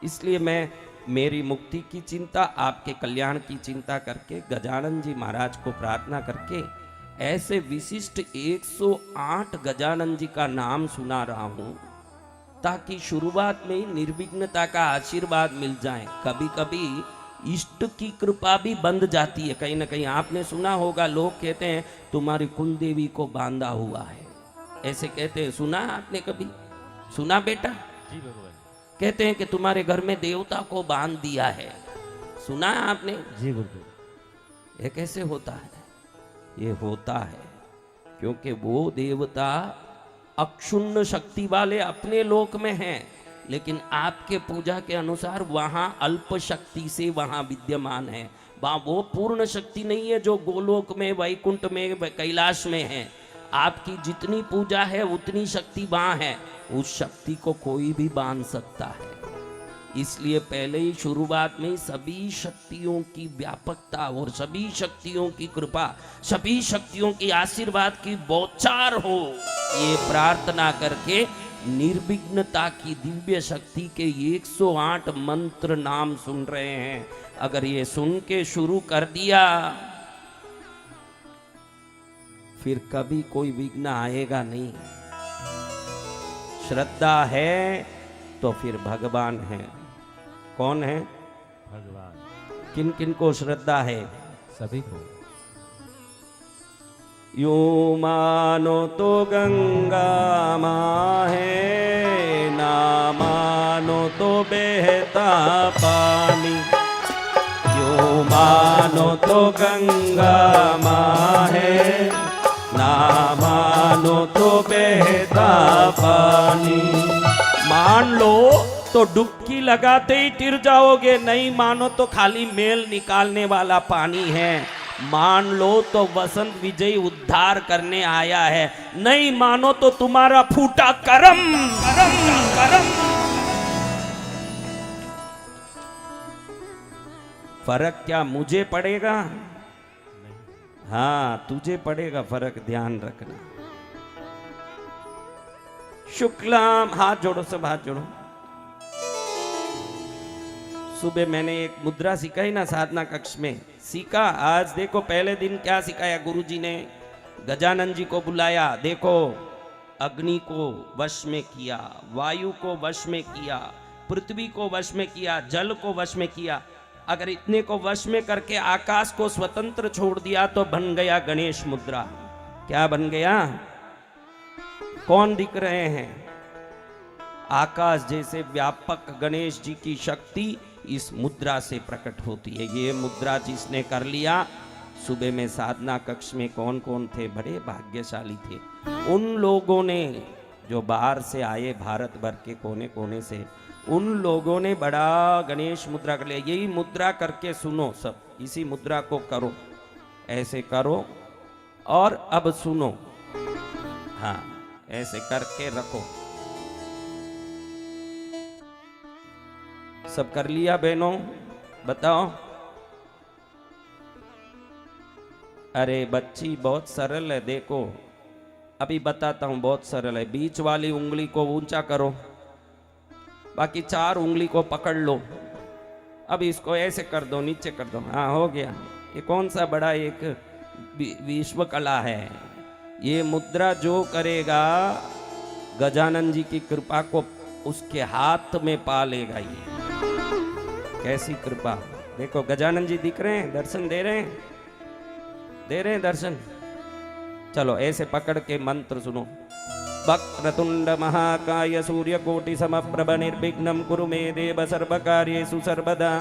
इसलिए मैं मेरी मुक्ति की चिंता, आपके कल्याण की चिंता करके गजानन जी महाराज को प्रार्थना करके ऐसे विशिष्ट 108 गजानन जी का नाम सुना रहा हूं, ताकि शुरुआत में ही निर्विघ्नता का आशीर्वाद मिल जाए। कभी कभी इष्ट की कृपा भी बंध जाती है। कहीं ना कहीं आपने सुना होगा, लोग कहते हैं तुम्हारी कुल देवी को बांधा हुआ है, ऐसे कहते हैं। सुना आपने कभी? सुना बेटा? जी भगवान। कहते हैं कि तुम्हारे घर में देवता को बांध दिया है, सुना है आपने? जी गुरुदेव। ये कैसे होता है? ये होता है क्योंकि वो देवता अक्षुण्ण शक्ति वाले अपने लोक में हैं, लेकिन आपके पूजा के अनुसार वहां अल्प शक्ति से वहां विद्यमान है। वहां वो पूर्ण शक्ति नहीं है जो गोलोक में, वैकुंठ में, कैलाश में है। आपकी जितनी पूजा है उतनी शक्ति वहां है। उस शक्ति को कोई भी बांध सकता है। इसलिए पहले ही शुरुआत में सभी शक्तियों की व्यापकता और सभी शक्तियों की कृपा, सभी शक्तियों की आशीर्वाद की बौछार हो, ये प्रार्थना करके निर्विघ्नता की दिव्य शक्ति के 108 मंत्र नाम सुन रहे हैं। अगर ये सुन के शुरू कर दिया, फिर कभी कोई विघ्न आएगा नहीं। श्रद्धा है तो फिर भगवान है। कौन है? भगवान। किन किन को श्रद्धा है? सभी को। यो मानो तो गंगा माँ है, ना मानो तो बहता पानी। यो मानो तो गंगा माँ है, ना मानो तो बहता पानी। मान लो तो डुबकी लगाते ही तिर जाओगे, नहीं मानो तो खाली मेल निकालने वाला पानी है। मान लो तो वसंत विजय उद्धार करने आया है, नहीं मानो तो तुम्हारा फूटा करम करम करम। फर्क क्या मुझे पड़ेगा? हाँ तुझे पड़ेगा फर्क, ध्यान रखना। शुक्लाम, हाथ जोड़ो सब, हाथ जोड़ो। सुबह मैंने एक मुद्रा सिखाई ना साधना कक्ष में, सीखा। आज देखो पहले दिन क्या सिखाया गुरुजी ने? गजानन जी को बुलाया, देखो अग्नि को वश में किया, वायु को वश में किया, पृथ्वी को वश में किया, जल को वश में किया। अगर इतने को वश में करके आकाश को स्वतंत्र छोड़ दिया तो बन गया गणेश मुद्रा। क्या बन गया? कौन दिख रहे हैं? आकाश जैसे व्यापक गणेश जी की शक्ति इस मुद्रा से प्रकट होती है। ये मुद्रा जिसने कर लिया, सुबह में साधना कक्ष में कौन कौन थे? बड़े भाग्यशाली थे उन लोगों ने जो बाहर से आए, भारत भर के कोने कोने से। उन लोगों ने बड़ा गणेश मुद्रा कर लिया। यही मुद्रा करके सुनो सब, इसी मुद्रा को करो, ऐसे करो और अब सुनो। हाँ ऐसे करके रखो। सब कर लिया बहनों? बताओ। अरे बच्ची बहुत सरल है, देखो अभी बताता हूं, बहुत सरल है। बीच वाली उंगली को ऊंचा करो, बाकी 4 उंगली को पकड़ लो। अब इसको ऐसे कर दो, नीचे कर दो। हाँ हो गया। ये कौन सा बड़ा एक विश्व कला है। ये मुद्रा जो करेगा गजानन जी की कृपा को उसके हाथ में पा लेगा। ये कैसी कृपा! देखो गजानन जी दिख रहे हैं, दर्शन दे रहे हैं, दे रहे हैं दर्शन। चलो ऐसे पकड़ के मंत्र सुनो। वक्रतुंड महाकाय सूर्यकोटि समप्रभ निर्विघ्नं कुरु मे देव सर्वकार्येषु सर्वदा।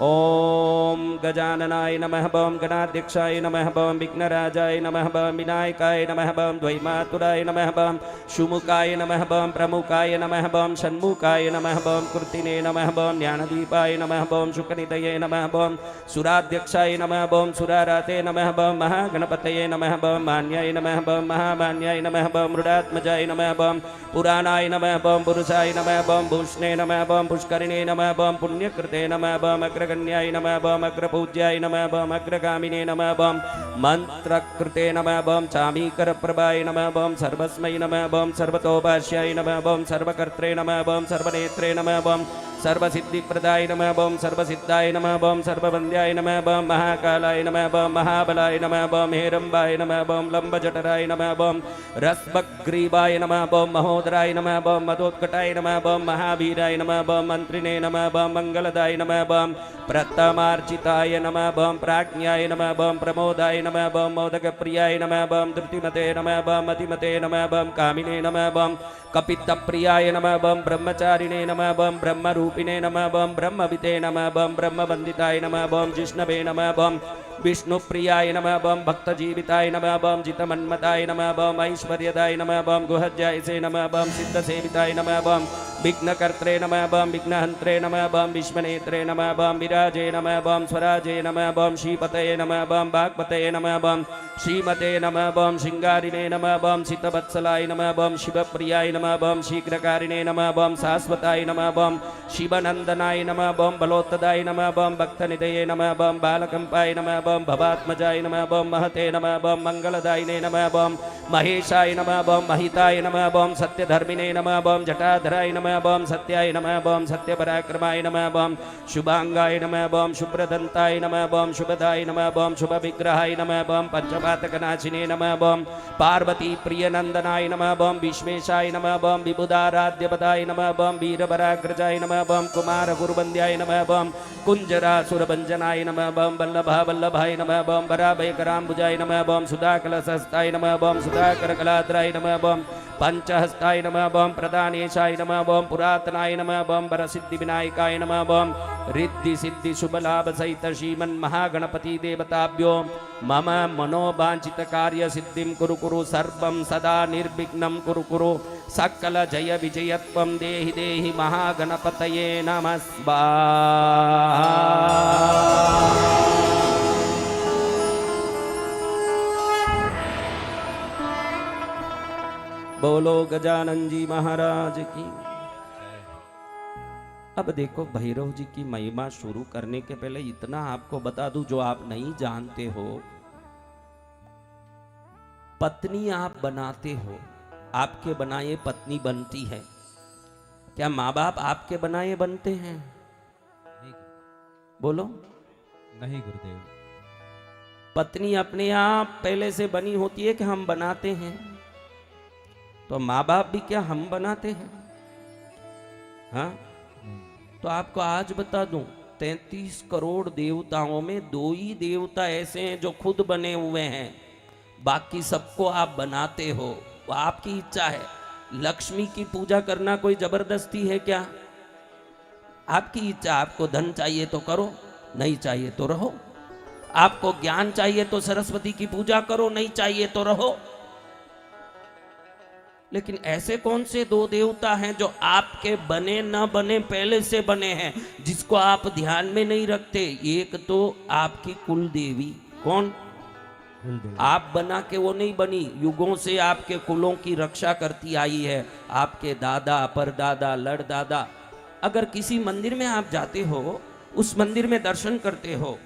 ओम गजाननाय नमः, बम गणाध्यक्षाय नमः, बम विघ्नराजाय नमः, बम विनायकाय नमः, बम द्वैमातुराय नमः, बम शुमुकाय नमः, बम प्रमुखाय नमः, बम षण्मुखाय नमः, बम कृतिने नमः, बम ज्ञानदीपाय नमः, बम शुकनिधये नमः, बम सुराध्यक्षाय नमः, बम सुराराते नमः, बम महागणपतये नमः, बम मान्याय नमः, बम महामान्याय नमः, बम मृडात्मजाय नमः, बम पुराणाय नमः, बम पुरुषाय नमः, बम भूषणे नमः, बम पुष्करिणे नमः, बम पुण्यकृते नमः, बम अग्रगण्याय नमः बम अग्रपूज्याय नमः बम अग्रगामिने नमः बम मंत्रकृते नमः बम चामीकर प्रभाय नमः बम सर्वस्मै नमः बम सर्वतोभाष्याय नमः बम सर्वकर्त्रे नमः बम सर्वनेत्रे नमः बम सर्वसिद्धिप्रदाय नमः बम सर्वसिद्धाय नमः बम सर्ववन्द्याय नमः बम महाकालाय नमः बम महाबलाय नमः बम हेरम्बाय नमः बम लंबजठराय नमः बम रस्मग्रीवाय नमः बम महोदराय नमः बम मदोत्कटाय नमः बम महावीराय नमः बम मंत्रिणे नमः बम मंगलदाय नमः बम प्रथमार्चिताय नमः बम प्राज्ञाय नमः बम प्रमोदाय नमः बम मोदकप्रियाय नमः बम धृतिमते नमः बम मतिमते नमः बम कामिने नमः बम कपितप्रियाय नमः बम ब्रह्मचारिणे नमः बम ब्रह्मरूपिणे नमः बम ब्रह्मविते नमः बम ब्रह्मवन्दिताय नमः बम जिष्णवे नमः बम विष्णुप्रियाय नमः बम भक्तजीविताय नमः बम जितमन्मताय नमः बम ऐश्वर्यदाय नमः बम गुहज्जायसे नमः बम सिद्धसेविताय नमः बम विघ्नकर्त्रे नमः बम विघ्नहन्त्रे नमः बम विश्वनेत्रे नमः बम विराजे नमः बम स्वराजे नमः बम श्रीपतये नमः बम वाग्पतये नमः बम श्रीमते नमः बम श्रृंगारिणे नमः बम सितवत्सलाय नमः बम शिवप्रियाय नमः बम शीघ्रकारिणे नमः बम शाश्वताय नमः बम शिवनंदनाय नमः बम बलोत्तदाय नमः बम भक्तनिधये नमः बम बालकंपाय नमः बम भवात्मजाय नमः बम महते नमः बम मंगलदायिने नमः बम महेशाय नमः बम महिताय नमः बम सत्यधर्मिणे नमः बम जटाधराय नमः बम सत्याय नमः बम सत्यपराक्रमाय नमः बम शुभांगाय नमः बम शुभ्रदंताय नमः बम शुभदाय नमः बम शुभविग्रहाय नमः बम पंचपातकनाशिने नमः बम पार्वती प्रियनंदनाय नमः बम विश्वेशाय नमः बम विबुधाराध्यपदाय नमः बम वीरपराग्रजाय नमः बम कुमार गुरुबंद्याय नमः बम कुंजरासुरभंजनाय नमः बम वल्लभाय नमः बम वराभयकराम्बुजाय नमः बम सुधाकलशहस्ताय नमः बम सुधाकरकलाद्राय नमः बम पंचहस्ताय नमः बम प्रदानेशाय नमः बम पुरातनाय नमः बम वरसिद्धि विनायकाय नमः बम रिद्धि सिद्धि शुभ लाभ सहित श्रीमन् महागणपति देवताभ्यो मम मनोवांछित कार्य सिद्धिं कुरु कुरु सर्वं सदा निर्विघ्नं कुरु कुरु सकल जय विजयत्वं देहि देहि महागणपतये नमः स्वाहा। बोलो गजानन जी महाराज की। अब देखो भैरव जी की महिमा शुरू करने के पहले इतना आपको बता दूं जो आप नहीं जानते हो। पत्नी आप बनाते हो, आपके बनाए पत्नी बनती है। क्या माँ बाप आपके बनाए बनते हैं? बोलो नहीं गुरुदेव। पत्नी अपने आप पहले से बनी होती है कि हम बनाते हैं? तो माँ बाप भी क्या हम बनाते हैं? हाँ, तो आपको आज बता दूं 33 करोड़ देवताओं में 2 ही देवता ऐसे हैं जो खुद बने हुए हैं, बाकी सबको आप बनाते हो। वो आपकी इच्छा है। लक्ष्मी की पूजा करना कोई जबरदस्ती है क्या? आपकी इच्छा। आपको धन चाहिए तो करो, नहीं चाहिए तो रहो। आपको ज्ञान चाहिए तो सरस्वती की पूजा करो, नहीं चाहिए तो रहो। लेकिन ऐसे कौन से 2 देवता हैं जो आपके बने न बने पहले से बने हैं, जिसको आप ध्यान में नहीं रखते? एक तो आपकी कुल देवी। कौन? आप बना के वो नहीं बनी, युगों से आपके कुलों की रक्षा करती आई है। आपके दादा, परदादा, लड़दादा। अगर किसी मंदिर में आप जाते हो, उस मंदिर में दर्शन करते हो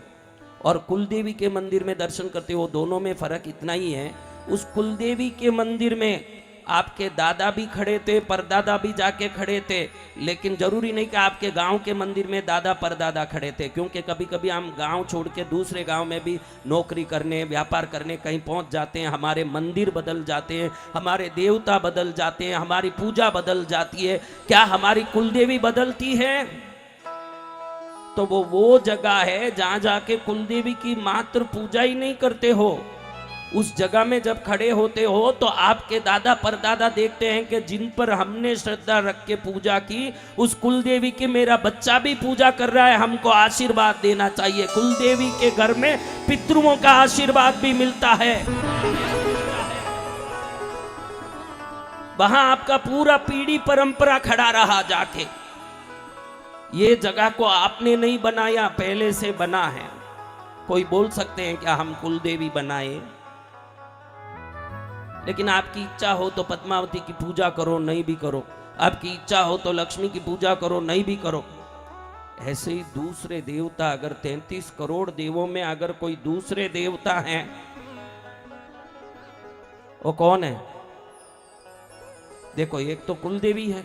और कुलदेवी के मंदिर में दर्शन करते हो, दोनों में फर्क इतना ही है। उस कुलदेवी के मंदिर में आपके दादा भी खड़े थे, परदादा भी जाके खड़े थे, लेकिन जरूरी नहीं कि आपके गांव के मंदिर में दादा परदादा खड़े थे, क्योंकि कभी कभी हम गांव छोड़ के दूसरे गांव में भी नौकरी करने, व्यापार करने कहीं पहुंच जाते हैं। हमारे मंदिर बदल जाते हैं, हमारे देवता बदल जाते हैं, हमारी पूजा बदल जाती है। क्या हमारी कुलदेवी बदलती है? तो वो जगह है जहां जाके कुलदेवी की मात्र पूजा ही नहीं करते हो। उस जगह में जब खड़े होते हो तो आपके दादा परदादा देखते हैं कि जिन पर हमने श्रद्धा रख के पूजा की, उस कुलदेवी की मेरा बच्चा भी पूजा कर रहा है, हमको आशीर्वाद देना चाहिए। कुलदेवी के घर में पितरों का आशीर्वाद भी मिलता है। वहां आपका पूरा पीढ़ी परंपरा खड़ा रहा जाके। ये जगह को आपने नहीं बनाया, पहले से बना है। कोई बोल सकते हैं क्या हम कुलदेवी बनाए? लेकिन आपकी इच्छा हो तो पद्मावती की पूजा करो, नहीं भी करो। आपकी इच्छा हो तो लक्ष्मी की पूजा करो, नहीं भी करो। ऐसे ही दूसरे देवता, अगर 33 करोड़ देवों में अगर कोई दूसरे देवता हैं, वो कौन है? देखो, एक तो कुल देवी है,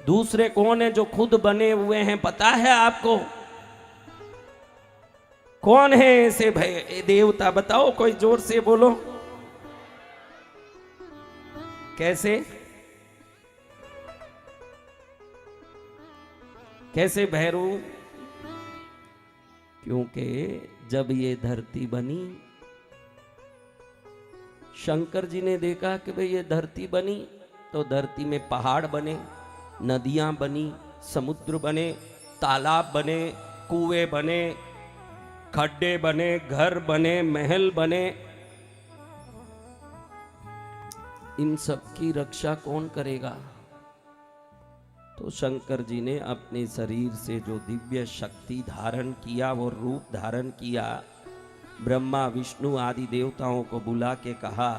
दूसरे कौन है जो खुद बने हुए हैं, पता है आपको? कौन है ऐसे भाई देवता? बताओ, कोई जोर से बोलो। कैसे कैसे भैरू? क्योंकि जब ये धरती बनी, शंकर जी ने देखा कि भाई ये धरती बनी तो धरती में पहाड़ बने, नदियां बनी, समुद्र बने, तालाब बने, कुएं बने, खड्डे बने, घर बने, महल बने। इन सब की रक्षा कौन करेगा? तो शंकर जी ने अपने शरीर से जो दिव्य शक्ति धारण किया, वो रूप धारण किया, ब्रह्मा विष्णु आदि देवताओं को बुला के कहा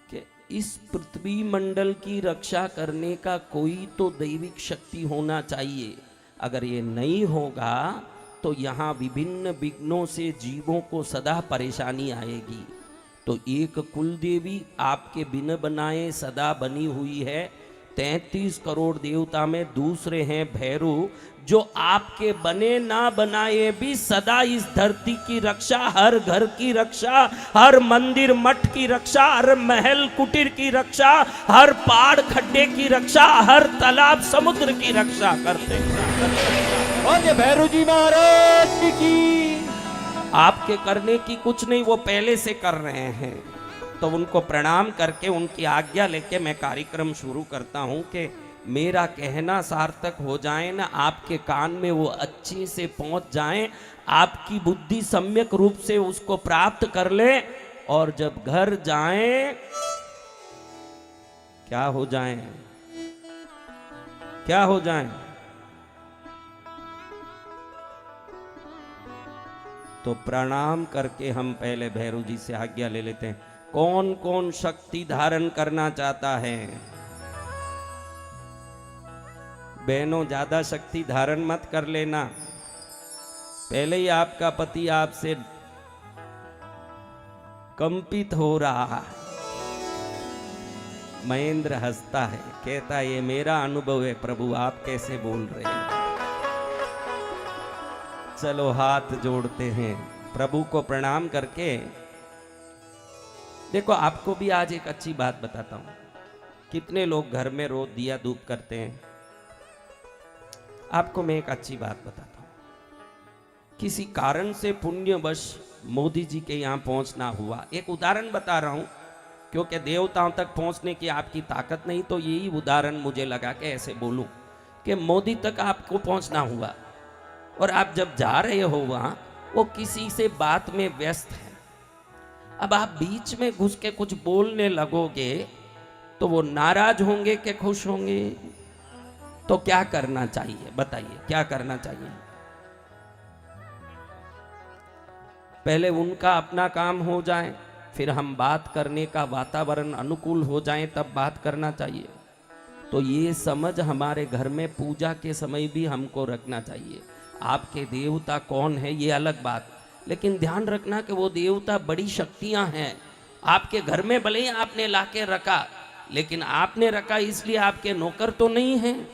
कि इस पृथ्वी मंडल की रक्षा करने का कोई तो दैविक शक्ति होना चाहिए। अगर ये नहीं होगा तो यहाँ विभिन्न विघ्नों से जीवों को सदा परेशानी आएगी। तो एक कुल देवी आपके बिन बनाए सदा बनी हुई है। 33 करोड़ देवता में दूसरे हैं भैरू, जो आपके बने ना बनाए भी सदा इस धरती की रक्षा, हर घर की रक्षा, हर मंदिर मठ की रक्षा, हर महल कुटीर की रक्षा, हर पहाड़ खड्डे की रक्षा, हर तालाब समुद्र की रक्षा करते हैं। और भैरू जी महाराज की आपके करने की कुछ नहीं, वो पहले से कर रहे हैं। तो उनको प्रणाम करके उनकी आज्ञा लेके मैं कार्यक्रम शुरू करता हूं कि मेरा कहना सार्थक हो जाए ना, आपके कान में वो अच्छे से पहुंच जाए, आपकी बुद्धि सम्यक रूप से उसको प्राप्त कर ले, और जब घर जाएं क्या हो जाएं? क्या हो जाएं? तो प्रणाम करके हम पहले भैरू जी से आज्ञा ले लेते हैं। कौन कौन शक्ति धारण करना चाहता है? बहनों, ज्यादा शक्ति धारण मत कर लेना, पहले ही आपका पति आपसे कंपित हो रहा है। महेंद्र हंसता है, कहता है ये मेरा अनुभव है प्रभु, आप कैसे बोल रहे हैं। चलो हाथ जोड़ते हैं, प्रभु को प्रणाम करके। देखो, आपको भी आज एक अच्छी बात बताता हूं। कितने लोग घर में रोज दिया धूप करते हैं? आपको मैं एक अच्छी बात बताता हूं। किसी कारण से पुण्यवश मोदी जी के यहां पहुंचना हुआ, एक उदाहरण बता रहा हूं, क्योंकि देवताओं तक पहुंचने की आपकी ताकत नहीं, तो यही उदाहरण मुझे लगा कि ऐसे बोलूं कि मोदी तक आपको पहुंचना हुआ, और आप जब जा रहे हो वहां, वो किसी से बात में व्यस्त है। अब आप बीच में घुस के कुछ बोलने लगोगे तो वो नाराज होंगे कि खुश होंगे? तो क्या करना चाहिए बताइए, क्या करना चाहिए? पहले उनका अपना काम हो जाए, फिर हम बात करने का वातावरण अनुकूल हो जाए, तब बात करना चाहिए। तो ये समझ हमारे घर में पूजा के समय भी हमको रखना चाहिए। आपके देवता कौन है ये अलग बात, लेकिन ध्यान रखना कि वो देवता बड़ी शक्तियां हैं। आपके घर में भले ही आपने लाके रखा, लेकिन आपने रखा इसलिए आपके नौकर तो नहीं हैं,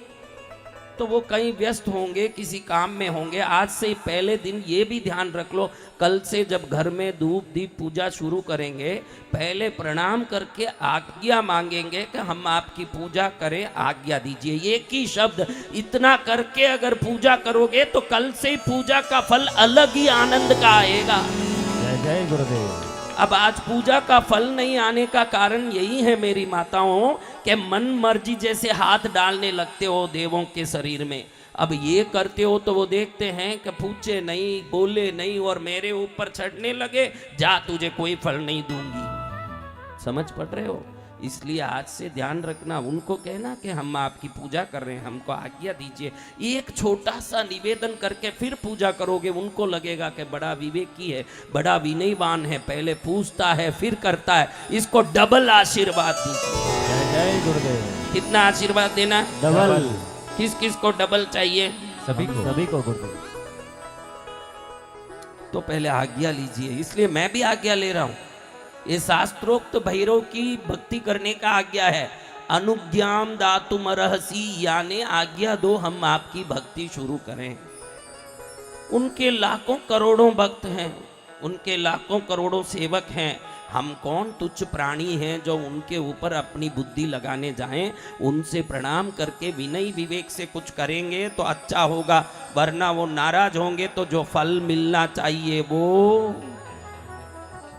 तो वो कहीं व्यस्त होंगे, किसी काम में होंगे। आज से पहले दिन ये भी ध्यान रख लो, कल से जब घर में धूप दीप पूजा शुरू करेंगे, पहले प्रणाम करके आज्ञा मांगेंगे कि हम आपकी पूजा करें, आज्ञा दीजिए। एक ही शब्द, इतना करके अगर पूजा करोगे तो कल से पूजा का फल अलग ही आनंद का आएगा। जय जय गुरुदेव। अब आज पूजा का फल नहीं आने का कारण यही है मेरी माताओं, कि मन मर्जी जैसे हाथ डालने लगते हो देवों के शरीर में। अब ये करते हो तो वो देखते हैं कि पूछे नहीं, बोले नहीं, और मेरे ऊपर चढ़ने लगे, जा तुझे कोई फल नहीं दूंगी। समझ पड़ रहे हो? इसलिए आज से ध्यान रखना, उनको कहना कि हम आपकी पूजा कर रहे हैं, हमको आज्ञा दीजिए। एक छोटा सा निवेदन करके फिर पूजा करोगे, उनको लगेगा कि बड़ा विवेकी है, बड़ा विनयवान है, पहले पूछता है फिर करता है। इसको डबल आशीर्वाद दीजिए। जय जय गुरुदेव। कितना आशीर्वाद देना है? डबल। किस किस को डबल चाहिए? सभी को गुरुदेव। तो पहले आज्ञा लीजिए, इसलिए मैं भी आज्ञा ले रहा हूं। ये शास्त्रोक्त भैरव की भक्ति करने का आज्ञा है। अनुज्ञाम दातुम अर्हसि, यानी आज्ञा दो हम आपकी भक्ति शुरू करें। उनके लाखों करोड़ों भक्त हैं, उनके लाखों करोड़ों सेवक हैं। हम कौन तुच्छ प्राणी हैं जो उनके ऊपर अपनी बुद्धि लगाने जाएं। उनसे प्रणाम करके विनय विवेक से कुछ करेंगे तो अच्छा होगा, वरना वो नाराज होंगे तो जो फल मिलना चाहिए वो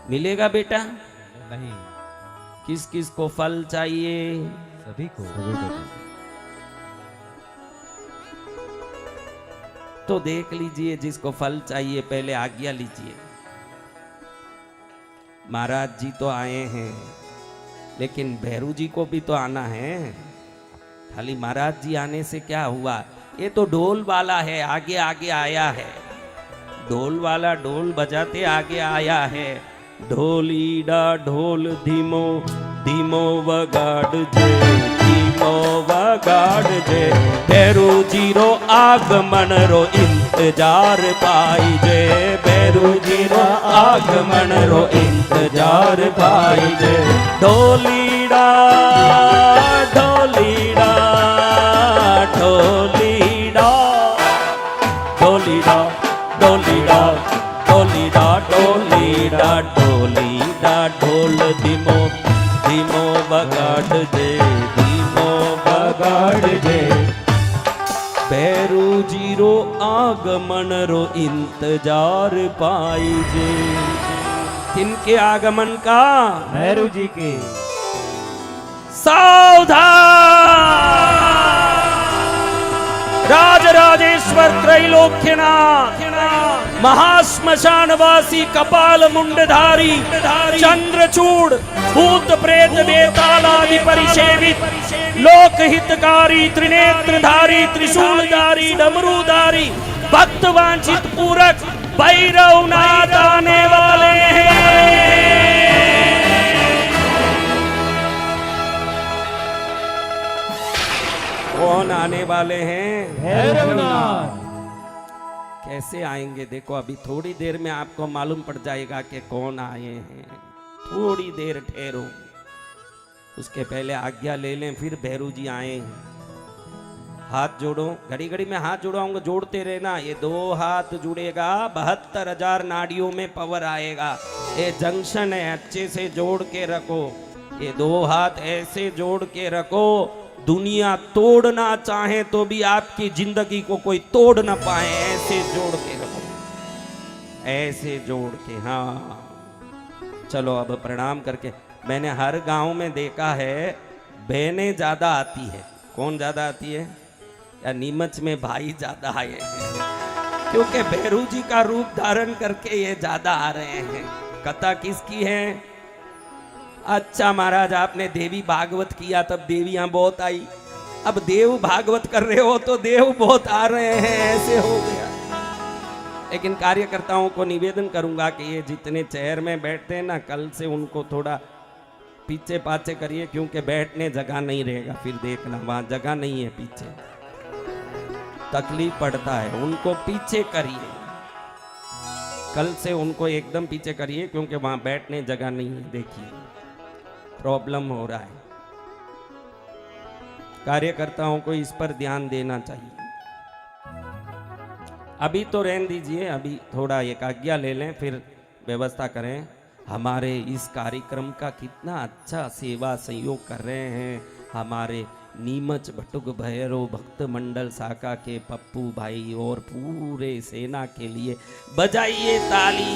मिलेगा बेटा नहीं, किस किस को फल चाहिए? सभी को। तो देख लीजिए, जिसको फल चाहिए पहले आज्ञा लीजिए। महाराज जी तो आए हैं, लेकिन भैरू जी को भी तो आना है। खाली महाराज जी आने से क्या हुआ? ये तो ढोल वाला है, आगे आगे आया है। ढोल वाला ढोल बजाते आगे आया है। ढोलीडा ढोल धीमो धीमो वगाड़ जे, धीमो वगाड़ जे। भैरू जीरो आगमन रो इंतजार पाई जे, भैरू जीरो आगमन रो इंतजार पाई जे। ढोलीडा ढोलीडा ढोलीडा ढोलीडा ढोलीडा ढोलीडा ढोलीडा ढोलीडा ढोल धीमो धीमो बगाड़ जे, धीमो बगाड़ जे। भैरू जीरो आगमन रो इंतजार पाई जे। किनके आगमन का? भैरू जी के। सावधान! राजराजेश्वर त्रैलोक्यनाथ, महाश्मशानवासी कपाल मुंडधारी, चंद्रचूड़, भूत प्रेत बेताल आदि परिसेवित, लोकहितकारी, त्रिनेत्रधारी, त्रिशूलधारी, डमरूधारी, भक्त वांछित पूरक भैरवनाथ आने वाले हैं। कौन आने वाले हैं? भैरवनाथ। कैसे आएंगे देखो, अभी थोड़ी देर में आपको मालूम पड़ जाएगा कि कौन आए हैं। थोड़ी देर ठहरो, उसके पहले आज्ञा ले लें, फिर भैरू जी आए हैं। हाथ जोड़ो, घड़ी घड़ी में हाथ जोड़ाऊंगा, जोड़ते रहना। ये दो हाथ जुड़ेगा, 72,000 नाड़ियों में पावर आएगा। ये जंक्शन है, अच्छे से जोड़ के रखो। ये दो हाथ ऐसे जोड़ के रखो, दुनिया तोड़ना चाहे तो भी आपकी जिंदगी को कोई तोड़ ना पाए। ऐसे जोड़ के रखो, ऐसे जोड़ के। हाँ चलो अब प्रणाम करके। मैंने हर गांव में देखा है बहनें ज्यादा आती है। कौन ज्यादा आती है? या नीमच में भाई ज्यादा आए हैं, क्योंकि भैरू जी का रूप धारण करके ये ज्यादा आ रहे हैं। कथा किसकी है? अच्छा महाराज, आपने देवी भागवत किया तब देवियां बहुत आई, अब देव भागवत कर रहे हो तो देव बहुत आ रहे हैं, ऐसे हो गया। लेकिन कार्यकर्ताओं को निवेदन करूंगा कि ये जितने चेयर में बैठते हैं ना, कल से उनको थोड़ा पीछे पाछे करिए, क्योंकि बैठने जगह नहीं रहेगा। फिर देखना वहां जगह नहीं है, पीछे तकलीफ पड़ता है। उनको पीछे करिए, कल से उनको एकदम पीछे करिए, क्योंकि वहां बैठने जगह नहीं है। देखिए प्रॉब्लम हो रहा है। कार्यकर्ताओं को इस पर ध्यान देना चाहिए। अभी तो रहने दीजिए, अभी थोड़ा एक आज्ञा ले लें, फिर व्यवस्था करें। हमारे इस कार्यक्रम का कितना अच्छा सेवा सहयोग कर रहे हैं हमारे नीमच भटुक भैरव भक्त मंडल शाखा के पप्पू भाई और पूरे सेना के लिए बजाइए ताली।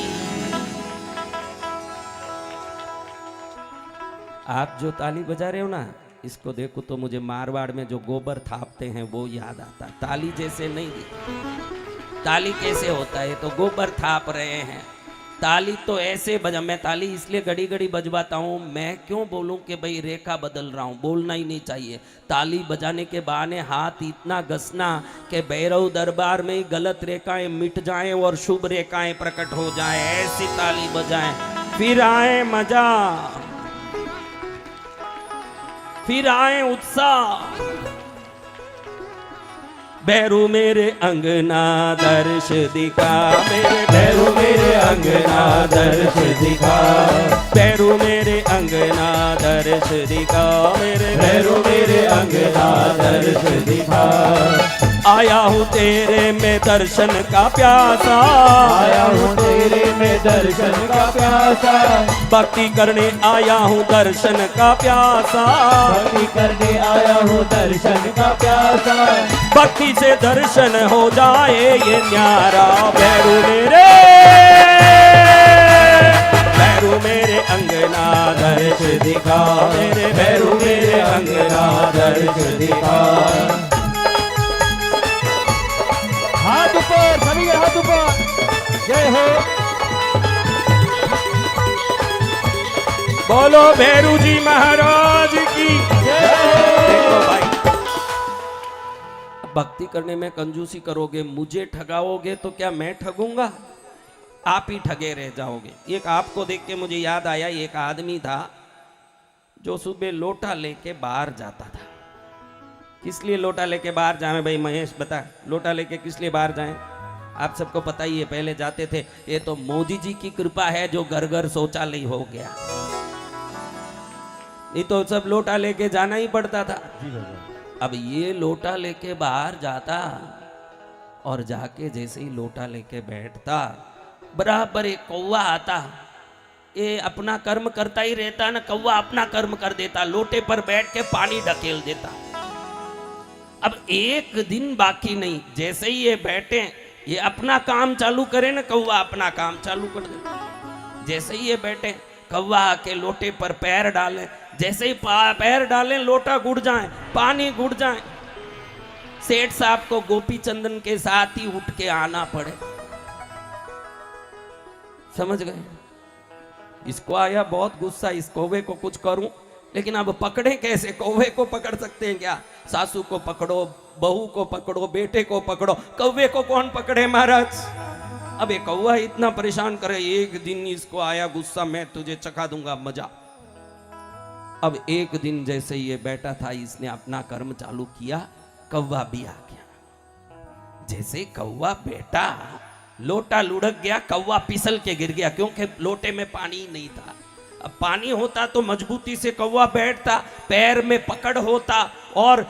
आप जो ताली बजा रहे हो ना, इसको देखो तो मुझे मारवाड़ में जो गोबर थापते हैं वो याद आता। ताली जैसे नहीं, ताली कैसे होता है? तो गोबर थाप रहे हैं। ताली तो ऐसे बजा, मैं ताली इसलिए घड़ी घड़ी बजवाता हूँ। मैं क्यों बोलूँ कि भाई रेखा बदल रहा हूँ, बोलना ही नहीं चाहिए। ताली बजाने के बहाने हाथ इतना घसना कि भैरव दरबार में गलत रेखाएं मिट जाएं और शुभ रेखाएं प्रकट हो जाएं। ऐसी ताली बजाएं, फिर आए मजा, फिर आए उत्साह। भैरू मेरे अंगना दर्श दिखा, मेरे भैरू मेरे अंगना दर्श दिखा, भैरू मेरे अंगना दर्श दिखा, मेरे भैरू मेरे अंगना दर्श दिखा। आया हूँ तेरे में दर्शन का प्यासा, आया हूँ तेरे में दर्शन का प्यासा, भक्ति करने आया हूँ दर्शन का प्यासा, भक्ति करने आया हूँ दर्शन का प्यासा, भक्ति से दर्शन हो जाए ये न्यारा। भैरू मेरे, भैरू मेरे अंगना दर्श दिखा, मेरे भैरू मेरे अंगना दर्श दिखा। हाथ ऊपर, सभी के हाथ ऊपर, जय हो। बोलो भैरू जी महाराज की देखो भाई, भक्ति करने में कंजूसी करोगे, मुझे ठगाओगे तो क्या मैं ठगूंगा? आप ही ठगे रह जाओगे। एक आपको देख के मुझे याद आया, एक आदमी था जो सुबह लोटा लेके बाहर जाता था। किस लिए लोटा लेके बाहर जाए भाई महेश बता, लोटा लेके किस लिए बाहर जाएं? आप सबको पता ही है, पहले जाते थे। ये तो मोदी जी की कृपा है जो घर घर शौचालय हो गया, नहीं तो सब लोटा लेके जाना ही पड़ता था। अब ये लोटा लेके बाहर जाता और जाके जैसे ही लोटा लेके बैठता, बराबर एक कौवा आता। ये अपना कर्म करता ही रहता ना, कौवा अपना कर्म कर देता, लोटे पर बैठ के पानी ढकेल देता। अब एक दिन बाकी नहीं, जैसे ही ये बैठे, ये अपना काम चालू करे ना, कौवा अपना काम चालू कर देता। जैसे ही ये बैठे, कौवा आके लोटे पर पैर डाले, जैसे ही पैर डालें लोटा गुड़ जाए, पानी गुड़ जाए। सेठ साहब को गोपी चंदन के साथ ही उठ के आना पड़े। समझ गए? इसको आया बहुत गुस्सा, इस कौवे को कुछ करूं, लेकिन अब पकड़े कैसे? कौवे को पकड़ सकते हैं क्या? सासू को पकड़ो, बहू को पकड़ो, बेटे को पकड़ो, कौवे को कौन पकड़े महाराज? अब ये कौवा इतना परेशान करे, एक दिन इसको आया गुस्सा, मैं तुझे चखा दूंगा मजा। अब एक दिन जैसे ये बैठा था, इसने अपना कर्म चालू किया, कौवा भी आ गया। जैसे कौवा बैठा, लोटा लुढ़क गया, कौवा फिसल के गिर गया, क्योंकि लोटे में पानी नहीं था। अब पानी होता तो मजबूती से कौवा बैठता, पैर में पकड़ होता और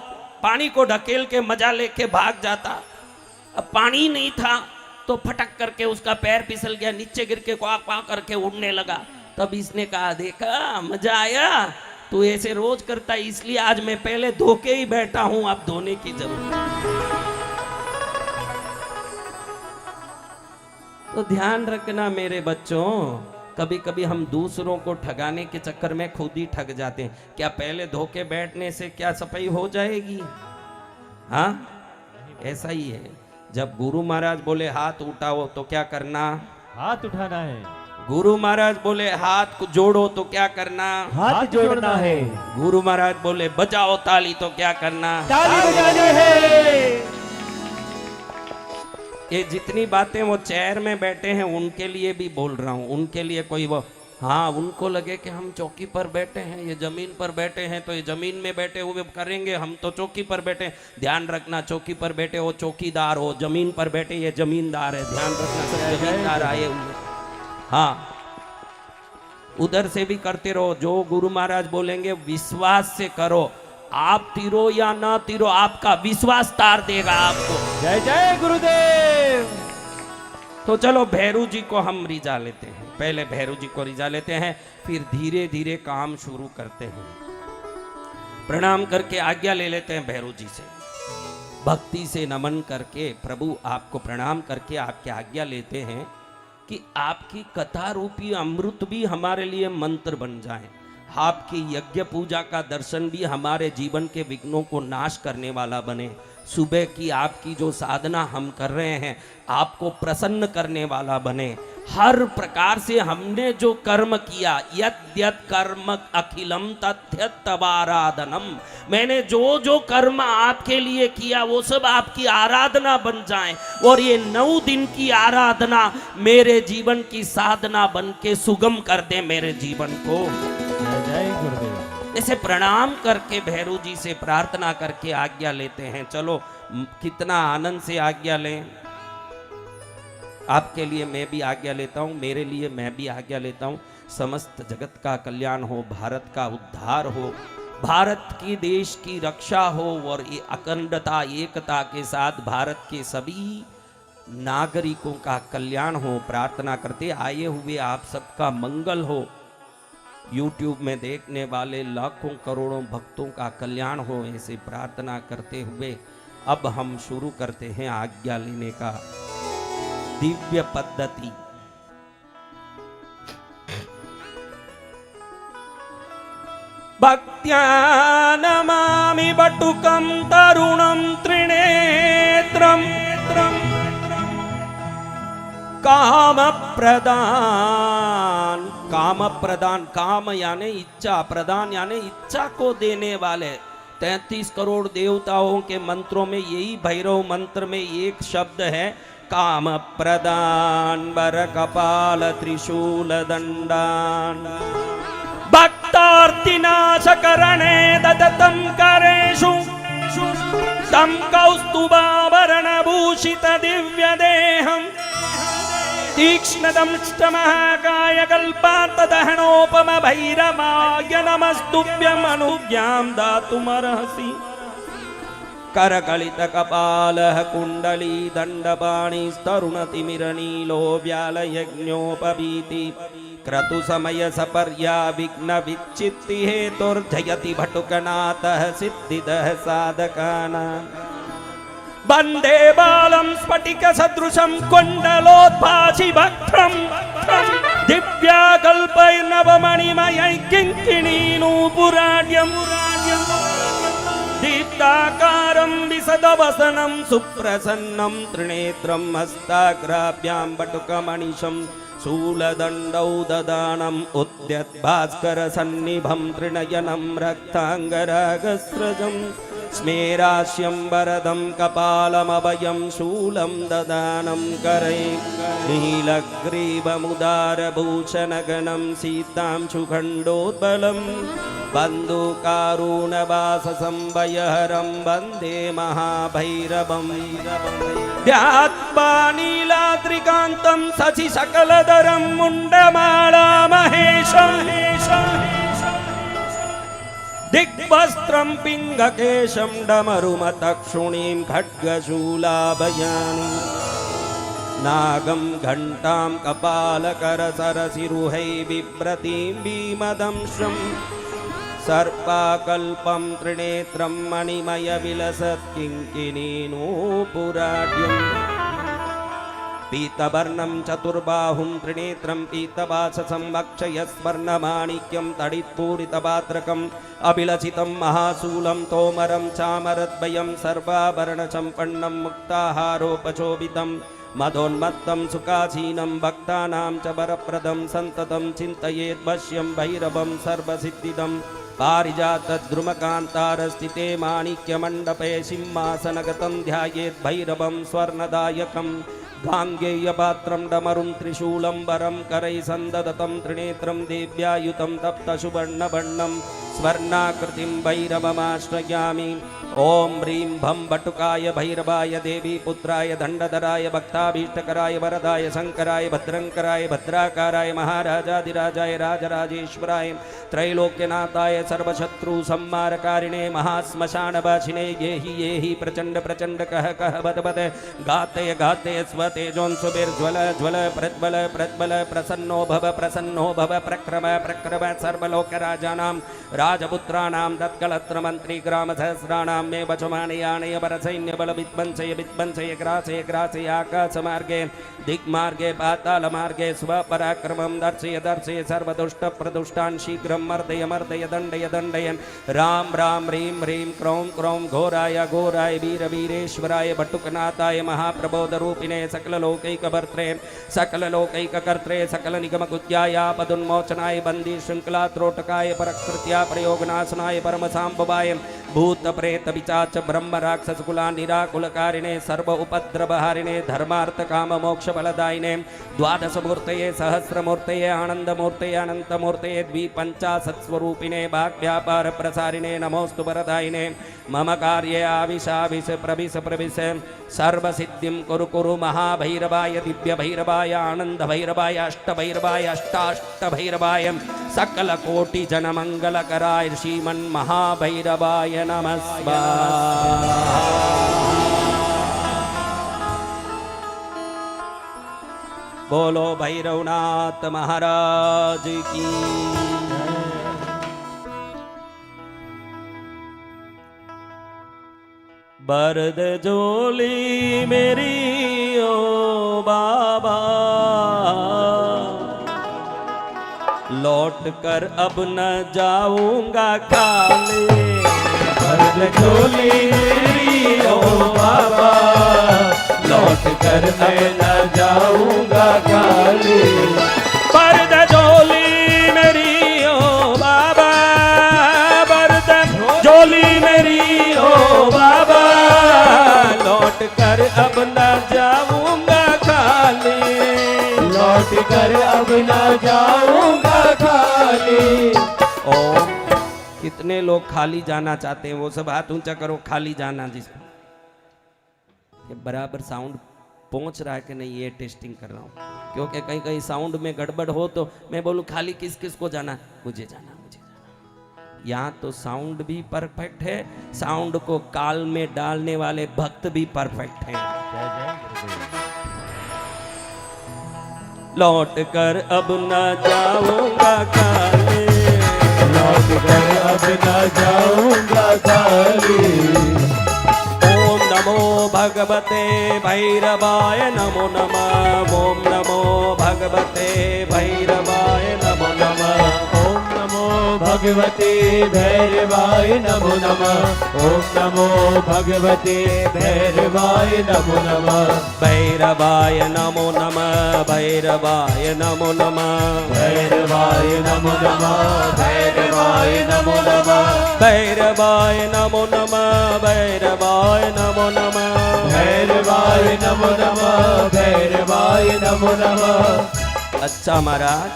पानी को ढकेल के मजा लेके भाग जाता। अब पानी नहीं था तो फटक करके उसका पैर फिसल गया, नीचे गिर के क्वाक क्वाक करके उड़ने लगा। तब इसने कहा, देखा मजा आया, तू ऐसे रोज करता, इसलिए आज मैं पहले धो के ही बैठा हूं, अब धोने की जरूरत नहीं। तो ध्यान रखना मेरे बच्चों, कभी कभी हम दूसरों को ठगाने के चक्कर में खुद ही ठग जाते हैं। क्या पहले धोके बैठने से क्या सफाई हो जाएगी? हाँ, ऐसा ही है। जब गुरु महाराज बोले हाथ उठाओ तो क्या करना? हाथ उठाना है। गुरु महाराज बोले हाथ को जोड़ो तो क्या करना? हाथ जोड़ना है। गुरु महाराज बोले बजाओ ताली तो क्या करना? ताली बजानी है। ये जितनी बातें वो चेयर में बैठे हैं उनके लिए भी बोल रहा हूँ, उनके लिए कोई वो, हाँ उनको लगे कि हम चौकी पर बैठे हैं, ये जमीन पर बैठे हैं, तो ये जमीन में बैठे हुए करेंगे, हम तो चौकी पर बैठे हैं। ध्यान रखना, चौकी पर बैठे हो चौकीदार हो, जमीन पर बैठे ये जमींदार है। ध्यान रखना, सब जमींदार आए हुए। हाँ, उधर से भी करते रहो, जो गुरु महाराज बोलेंगे विश्वास से करो। आप तीरो या ना तीरो, आपका विश्वास तार देगा आपको। जय जय गुरुदेव। तो चलो भैरू जी को हम रिझा लेते हैं, पहले भैरू जी को रिझा लेते हैं, फिर धीरे धीरे काम शुरू करते हैं। प्रणाम करके आज्ञा ले लेते हैं भैरू जी से, भक्ति से नमन करके प्रभु आपको प्रणाम करके आपकी आज्ञा लेते हैं कि आपकी कथा रूपी अमृत भी हमारे लिए मंत्र बन जाए, आपकी यज्ञ पूजा का दर्शन भी हमारे जीवन के विघ्नों को नाश करने वाला बने। सुबह की आपकी जो साधना हम कर रहे हैं आपको प्रसन्न करने वाला बने। हर प्रकार से हमने जो कर्म किया, यत् यत् कर्म अखिलम तथ्यत तवाराधनम, मैंने जो जो कर्म आपके लिए किया वो सब आपकी आराधना बन जाए, और ये 9 दिन की आराधना मेरे जीवन की साधना बन के सुगम कर दे मेरे जीवन को। जय जय गुरुदेव। ऐसे प्रणाम करके भैरू जी से प्रार्थना करके आज्ञा लेते हैं। चलो कितना आनंद से आज्ञा लें। आपके लिए मैं भी आज्ञा लेता हूं, मेरे लिए मैं भी आज्ञा लेता हूं। समस्त जगत का कल्याण हो, भारत का उद्धार हो, भारत की देश की रक्षा हो और ये अखंडता एकता के साथ भारत के सभी नागरिकों का कल्याण हो। प्रार्थना करते आए हुए आप सबका मंगल हो। YouTube में देखने वाले लाखों करोड़ों भक्तों का कल्याण हो, ऐसे प्रार्थना करते हुए अब हम शुरू करते हैं आज्ञा लेने का दिव्य पद्धति। भक्त्या नमामि बटुकं तरुणं त्रिनेत्रं काम प्रदान। काम प्रदान, काम यानी इच्छा, प्रदान यानी इच्छा को देने वाले। 33 करोड़ देवताओं के मंत्रों में यही भैरव मंत्र में एक शब्द है काम प्रदान। वर कपाल त्रिशूल दंडान भक्तार्तिनाशकरणे ददतं करेषु तं कौस्तुभाभरणभूषित दिव्यदेहं तीक्ष्णदंष्टमहाकाय कल्पान्तदहनोपम भैरवाय नमस्तुभ्यमनुज्ञां दातुमर्हसि। करकलित कपालः कुण्डली दण्डपाणिस्तरुणतिमिरनीलो व्यालयज्ञोपवीति क्रतुसमय सपर्या विघ्न विच्छित्ति हेतुर्जयति भटुकनाथः सिद्धिदः साधकानां। वन्दे बालं स्फटिक सदृशं कुण्डलोद्भासि भक्त्रं दिव्याकल्पैर्नवमणिमयै किङ्किणीनूपुराड्यं दीप्ताकारं विशदवसनं सुप्रसन्नं त्रिनेत्रं हस्ताग्राभ्यां बटुकमणिशं शूलदण्डौ ददानम् उद्यद्भास्करसन्निभं त्रिनयनं रक्ताङ्गरागस्रजं स्मेरास्यं वरदं कपालमभयं शूलं ददानं करै नीलग्रीवमुदारभूषणगणं सीतांशुखण्डोद्बलं बन्धुकारुणवाससंवयहरं वन्दे महाभैरवं। ध्यात्वा नीलाद्रिकान्तं शशिशकलधरं मुण्डमालामहेशं दिग्वस्त्रं पिङ्गकेशं डमरुमतक्षुणीं खड्गशूलाभयानि नागं घण्टां कपालकरसरसिरुहै बिभ्रतीं भीमदंशं सर्पाकल्पं त्रिनेत्रं मणिमयविलसत्किङ्किणीनूपुराड्यम् पीतवर्णं चतुर्बाहुं त्रिनेत्रं पीतवाससं वक्षयस्वर्णमाणिक्यं तडित्पूरितपात्रकम् अभिलषितं महाशूलं तोमरं चामरद्वयं सर्वाभरणसम्पन्नं मुक्ताहारोपशोभितं मदोन्मत्तं सुखासीनं भक्तानां च वरप्रदं सन्ततं चिन्तयेद्वश्यं भैरवं सर्वसिद्धिदं पारिजातद्रुमकान्तारस्थिते माणिक्यमण्डपे सिंहासनगतं ध्यायेत् भैरवं स्वर्णदायकं गाङ्गेयपात्रं डमरुं त्रिशूलं वरं करैः सन्ददतं त्रिनेत्रं देव्यायुतं तप्तसुवर्णवर्णं स्वर्णाकृतिं भैरवमाश्रयामि। ॐ ह्रीं भं बटुकाय भैरवाय देवी पुत्राय दण्डधराय भक्ताभीष्टकराय वरदाय शङ्कराय भद्रङ्कराय भद्राकाराय महाराजाधिराजाय राजराजेश्वराय त्रैलोक्यनाथाय सर्वशत्रुसंहारकारिणे महाश्मशानवासिने येहि प्रचण्ड प्रचण्ड कह कह बद बद गातय गातय स्वतेजोंसुभिर्ज्वल ज्वल प्रज्वल प्रज्वल प्रसन्नो भव प्रक्रम प्रक्रम सर्वलोकराजानां राजपुत्राणां तत्कलत्रमन्त्री ग्रामसहस्राणां मे वचमानयानय परसैन्यबल विध्वंसय विध्वंसय ग्रासय ग्रासय आकाशमार्गे दिग्मार्गे पातालमार्गे स्वपराक्रमं दर्शय दर्शय सर्वदुष्टप्रदुष्टान् शीघ्रं मर्दय मर्दय दण्डय दण्डयन् राम राम ह्रीं ह्रीं क्रों क्रों घोराय घोराय वीरवीरेश्वराय भट्टुकनाथाय महाप्रबोधरूपिणे सकललोकैकभर्त्रे सकललोकैककर्त्रे सकलनिगमकुत्याय पदुन्मोचनाय बन्दी शृङ्खलात्रोटकाय परकृत्या प्रयोग नाशनाय परम सांबवाय भूत प्रेत पिशाच ब्रह्म राक्षस कुला निराकुलकारिणे सर्व उपद्रवहारिणे धर्मार्थ काम मोक्ष फलदायिने द्वादश मूर्तये सहस्र मूर्तये आनंद मूर्तये अनंत मूर्तये द्विपंचाशत् स्वरूपिणे भाग व्यापार प्रसारिणे नमोस्तु वरदायिने मम कार्ये आविशाविश प्रविश प्रविश सर्व सिद्धिं कुरु कुरु महाभैरवाय दिव्य भैरवाय आनंद भैरवाय अष्ट भैरवाय अष्टाष्ट भैरवाय सकल कोटि जन मंगलकराय श्रीमन् महाभैरवाय नमस्कार। बोलो भैरवनाथ महाराज की। बरद जोली मेरी ओ बाबा लौट कर अब न जाऊंगा खाली। बरद झोली मेरी ओ बाबा लौट कर मैं न जाऊंगा खाली। बरद झोली मेरी ओ बाबा बरद झोली मेरी ओ बाबा लौट कर अब न जाऊंगा खाली। लौट कर अब न जाऊंगा खाली। ओम कितने लोग खाली जाना चाहते हैं वो सब हाथ ऊंचा करो। खाली जाना जिसको ये बराबर साउंड पहुंच रहा है कि नहीं ये टेस्टिंग कर रहा हूं क्योंकि कहीं कहीं साउंड में गड़बड़ हो तो मैं बोलूं खाली किस किस को जाना मुझे जाना मुझे जाना। यहाँ तो साउंड भी परफेक्ट है साउंड को काल में डालने वाले भक्त भी परफेक्ट हैं। लौट कर अब न जाऊंगा खाली। लौट कर अब न जाऊंगा खाली। ओम नमो भगवते भैरवाय नमो नमः। ओम नमो भगवते भैरवाय नमो नमः। ओम नमो भगवते भैरवाय नमो नमः। ओम नमो भगवते भैरवाय नमो नमः। भैरवाय नमो नमः। भैरवाय नमो नमः। भैरवाय नमो नमः। भैरवाय नमो नमः। भैरवाय नमो नमः। भैरवाय नमो नमः। भैरवाय नमो नमः। भैरवाय नमो नमः। अच्छा महाराज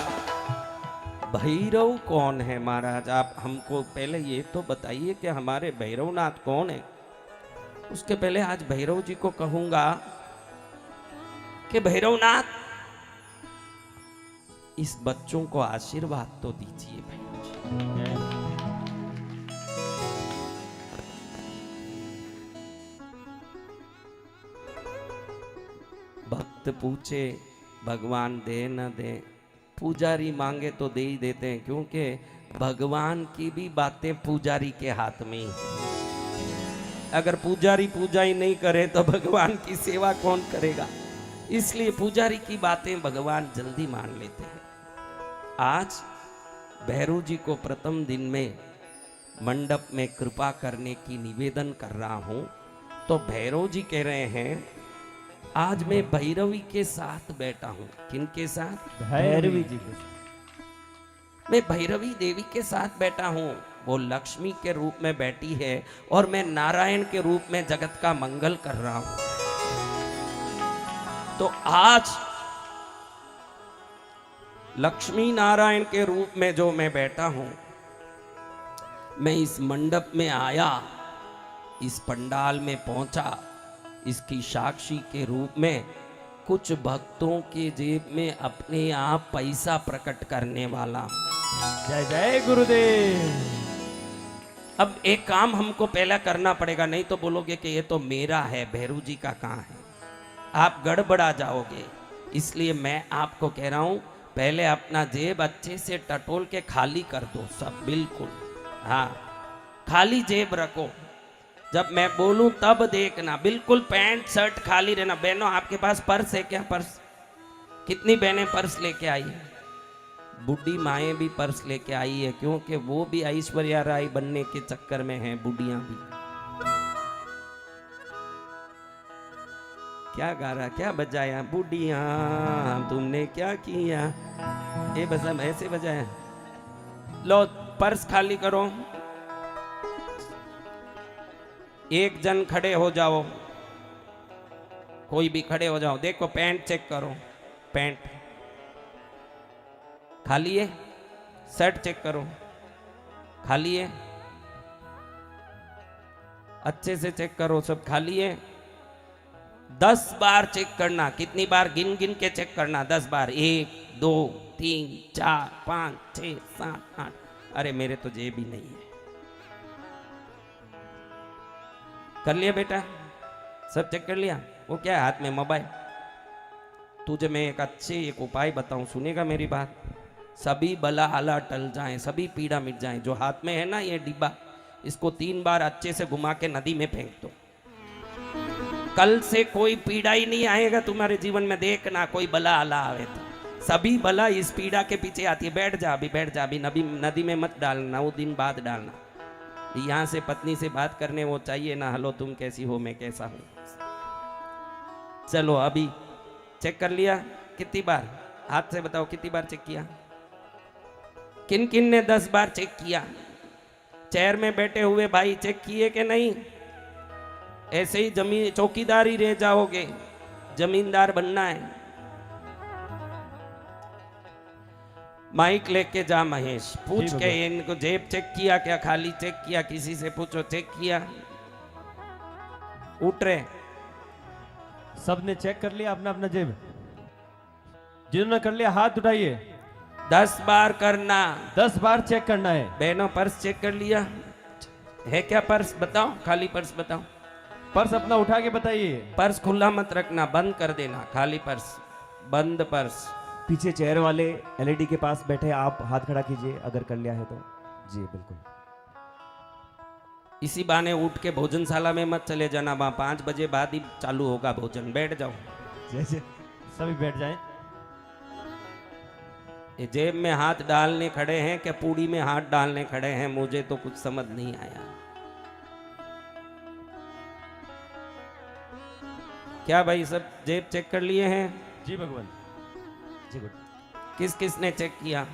भैरव कौन है महाराज आप हमको पहले ये तो बताइए कि हमारे भैरवनाथ कौन है। उसके पहले आज भैरव जी को कहूंगा कि भैरवनाथ इस बच्चों को आशीर्वाद तो दीजिए भैरव जी। भक्त पूछे भगवान दे न दे पुजारी मांगे तो दे ही देते हैं क्योंकि भगवान की भी बातें पुजारी के हाथ में ही है। अगर पुजारी पूजा ही नहीं करे तो भगवान की सेवा कौन करेगा। इसलिए पुजारी की बातें भगवान जल्दी मान लेते हैं। आज भैरव जी को प्रथम दिन में मंडप में कृपा करने की निवेदन कर रहा हूं तो भैरव जी कह रहे हैं आज मैं भैरवी के साथ बैठा हूं। किनके साथ। भैरवी जी के साथ। मैं भैरवी देवी के साथ बैठा हूं। वो लक्ष्मी के रूप में बैठी है और मैं नारायण के रूप में जगत का मंगल कर रहा हूं। तो आज लक्ष्मी नारायण के रूप में जो मैं बैठा हूं मैं इस मंडप में आया इस पंडाल में पहुंचा इसकी साक्षी के रूप में कुछ भक्तों के जेब में अपने आप पैसा प्रकट करने वाला। जय जय गुरुदेव। अब एक काम हमको पहला करना पड़ेगा नहीं तो बोलोगे कि ये तो मेरा है भैरू जी का कहाँ है। आप गड़बड़ा जाओगे इसलिए मैं आपको कह रहा हूं पहले अपना जेब अच्छे से टटोल के खाली कर दो सब बिल्कुल। हाँ खाली जेब रखो जब मैं बोलूं तब देखना बिल्कुल पैंट शर्ट खाली रहना। बहनों आपके पास पर्स है क्या। पर्स कितनी बहनें पर्स लेके आई है। बूढ़ी माएँ भी पर्स लेके आई है क्योंकि वो भी ऐश्वर्या राय बनने के चक्कर में हैं बूढ़ियां भी। क्या गा रहा क्या बजाया बूढ़िया तुमने क्या किया ये बस हम ऐसे बजाया। लो पर्स खाली करो। एक जन खड़े हो जाओ, कोई भी खड़े हो जाओ। देखो पैंट चेक करो, पैंट खाली है। शर्ट चेक करो, खाली है। अच्छे से चेक करो, सब खाली है। 10 बार चेक करना। कितनी बार? गिन गिन के चेक करना, 10 बार। 1 2 3 4 5 6 7 8। अरे मेरे तो जेब ही नहीं है। कर लिया बेटा? सब चेक कर लिया? वो क्या है हाथ में? मोबाइल। तुझे मैं एक उपाय बताऊं, सुनेगा मेरी बात? सभी बला आला टल जाएं, सभी पीड़ा मिट जाएं। जो हाथ में है ना ये डिब्बा, इसको 3 बार अच्छे से घुमा के नदी में फेंक दो। कल से कोई पीड़ा ही नहीं आएगा तुम्हारे जीवन में। देखना कोई बला आला आवे तो सभी बला इस पीड़ा के पीछे आती है। बैठ जा अभी, बैठ जा अभी। नदी में मत डालना, वो दिन बाद डालना। यहाँ से पत्नी से बात करने वो चाहिए ना, हेलो तुम कैसी हो, मैं कैसा हूं। चलो अभी चेक कर लिया? कितनी बार? हाथ से बताओ कितनी बार चेक किया? किन किन ने 10 बार चेक किया? चेयर में बैठे हुए भाई चेक किए कि नहीं? ऐसे ही जमीन चौकीदार ही रह जाओगे, जमींदार बनना है। माइक लेके जा महेश, पूछ के इनको जेब चेक किया क्या? खाली चेक किया? किसी से पूछो चेक किया? उठ रहे? सबने चेक कर लिया अपना अपना जेब? जिन्होंने कर लिया हाथ उठाइए। 10 बार करना। 10 बार चेक करना है। बहनों पर्स चेक कर लिया है क्या? पर्स बताओ, खाली पर्स बताओ। पर्स अपना उठा के बताइए। पर्स खुला मत रखना, बंद कर देना। खाली पर्स, बंद पर्स। पीछे चेयर वाले एलईडी के पास बैठे आप हाथ खड़ा कीजिए अगर कर लिया है तो। जी बिल्कुल। इसी बहाने उठ के भोजनशाला में मत चले जाना, वहां 5 बजे बाद ही चालू होगा भोजन। बैठ जाओ। जैसे सभी बैठ जाएं। ये जेब में हाथ डालने खड़े हैं कि पूड़ी में हाथ डालने खड़े हैं? मुझे तो कुछ समझ नहीं आया। क्या भाई सब जेब चेक कर लिए हैं? जी भगवान जी। गुड। किस किस ने चेक किया?